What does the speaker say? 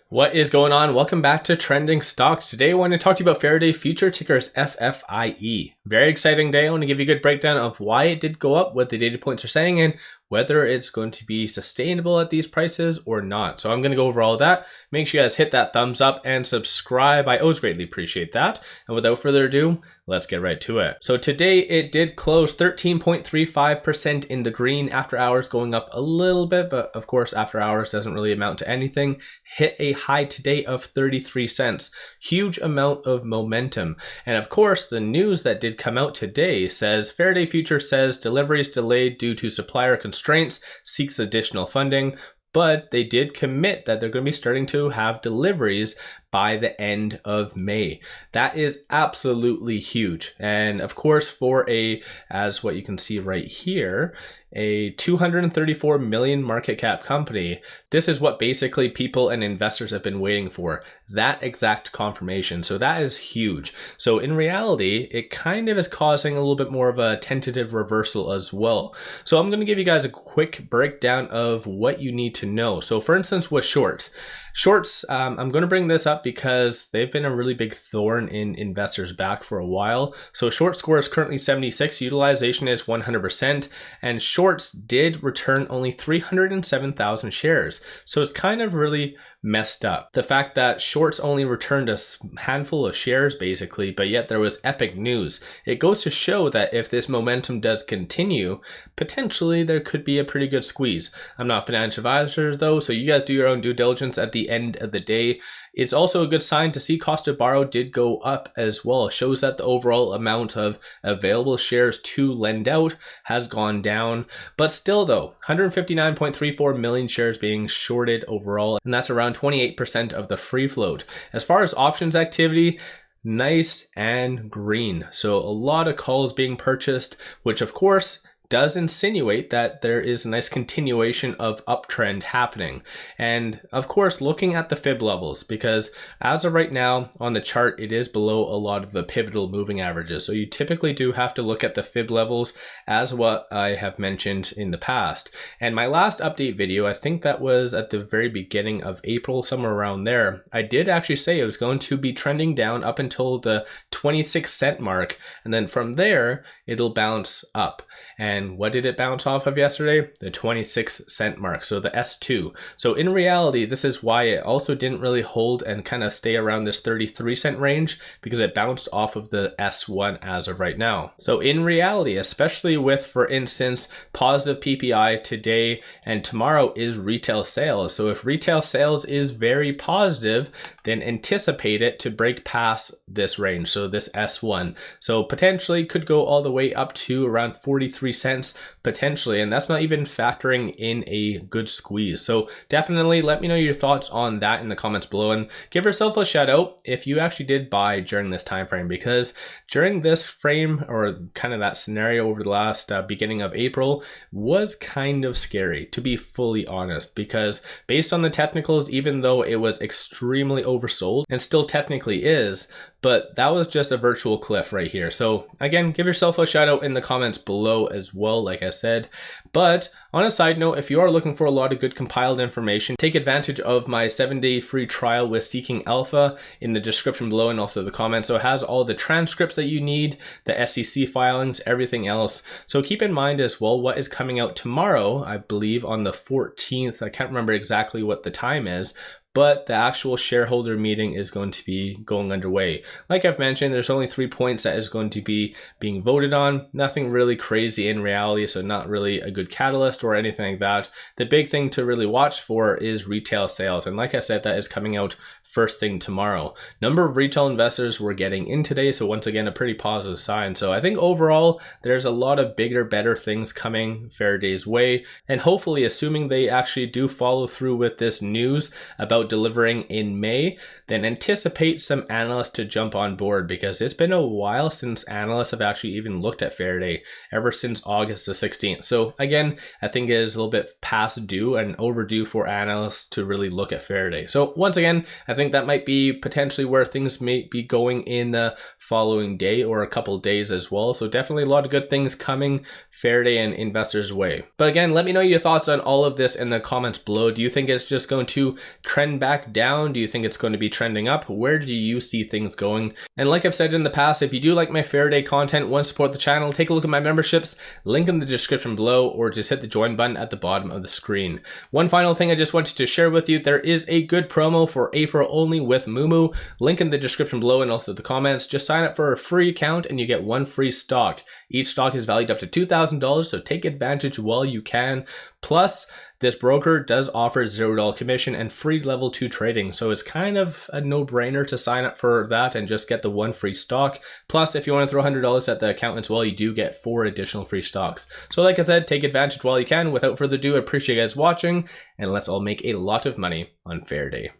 What is going on? Welcome back to Trending Stocks. Today I want to talk to you about Faraday future tickers FFIE. Very exciting day. I want to give you a good breakdown of why it did go up, what the data points are saying, and whether it's going to be sustainable at these prices or not. So I'm going to go over all of that. Make sure you guys hit that thumbs up and subscribe. I always greatly appreciate that. And without further ado, let's get right to it. So today it did close 13.35% in the green after hours, going up a little bit, but of course after hours doesn't really amount to anything. Hit a high today of 33 cents. Huge amount of momentum. And of course, the news that did come out today says Faraday Future says deliveries delayed due to supplier constraints, seeks additional funding. But they did commit that they're going to be starting to have deliveries by the end of May. That is absolutely huge. And of course, for as what you can see right here, a 234 million market cap company, this is what basically people and investors have been waiting for, that exact confirmation. So that is huge. So in reality, it kind of is causing a little bit more of a tentative reversal as well. So I'm going to give you guys a quick breakdown of what you need to know. So for instance, with shorts, I'm going to bring this up because they've been a really big thorn in investors' back for a while. So short score is currently 76, utilization is 100%, and shorts did return only 307,000 shares. So it's kind of really messed up. The fact that shorts only returned a handful of shares basically, but yet there was epic news. It goes to show that if this momentum does continue, potentially there could be a pretty good squeeze. I'm not a financial advisor though, so you guys do your own due diligence at the end of the day. It's also a good sign to see cost to borrow did go up as well. It shows that the overall amount of available shares to lend out has gone down, but still though, 159.34 million shares being shorted overall, and that's around 28% of the free float. As far as options activity, nice and green. So a lot of calls being purchased, which of course does insinuate that there is a nice continuation of uptrend happening. And of course, looking at the fib levels, because as of right now on the chart, it is below a lot of the pivotal moving averages. So you typically do have to look at the fib levels as what I have mentioned in the past. And my last update video, I think that was at the very beginning of April, somewhere around there, I did actually say it was going to be trending down up until the 26 cent mark. And then from there, it'll bounce up. And what did it bounce off of yesterday? The 26 cent mark, so the S2. So in reality, this is why it also didn't really hold and kind of stay around this 33 cent range, because it bounced off of the S1 as of right now. So in reality, especially with, for instance, positive PPI today and tomorrow is retail sales. So if retail sales is very positive, then anticipate it to break past this range, so this S1. So potentially could go all the way up to around 43 cents potentially, and that's not even factoring in a good squeeze. So definitely let me know your thoughts on that in the comments below, and give yourself a shout out if you actually did buy during this time frame, because during this frame, or kind of that scenario over the last beginning of April, was kind of scary, to be fully honest, because based on the technicals, even though it was extremely oversold and still technically is, but that was just a virtual cliff right here. So again, give yourself a shout out in the comments below as well, like I said. But on a side note, if you are looking for a lot of good compiled information, take advantage of my 7-day free trial with Seeking Alpha in the description below and also the comments. So it has all the transcripts that you need, the SEC filings, everything else. So keep in mind as well what is coming out tomorrow, I believe on the 14th. I can't remember exactly what the time is, but the actual shareholder meeting is going to be going underway. Like I've mentioned, there's only 3 points that is going to be being voted on. Nothing really crazy in reality, so not really a good catalyst or anything like that. The big thing to really watch for is retail sales. And like I said, that is coming out first thing tomorrow. Number of retail investors were getting in today, so once again, a pretty positive sign. So I think overall, there's a lot of bigger, better things coming Faraday's way. And hopefully, assuming they actually do follow through with this news about delivering in May, then anticipate some analysts to jump on board, because it's been a while since analysts have actually even looked at Faraday, ever since August the 16th. So again, I think it is a little bit past due and overdue for analysts to really look at Faraday. So once again, I think that might be potentially where things may be going in the following day or a couple days as well. So definitely a lot of good things coming Faraday and investors' way. But again, let me know your thoughts on all of this in the comments below. Do you think it's just going to trend trend back down? Do you think it's going to be trending up? Where do you see things going? And like I've said in the past, if you do like my Faraday content, want to support the channel, take a look at my memberships, link in the description below, or just hit the join button at the bottom of the screen. One final thing I just wanted to share with you, there is a good promo for April only with Moomoo, link in the description below and also the comments. Just sign up for a free account and you get one free stock. Each stock is valued up to $2,000, so take advantage while you can. Plus, this broker does offer $0 commission and free level 2 trading, so it's kind of a no-brainer to sign up for that and just get the one free stock. Plus, if you want to throw $100 at the account as well, you do get 4 additional free stocks. So like I said, take advantage while you can. Without further ado, I appreciate you guys watching, and let's all make a lot of money on Faraday.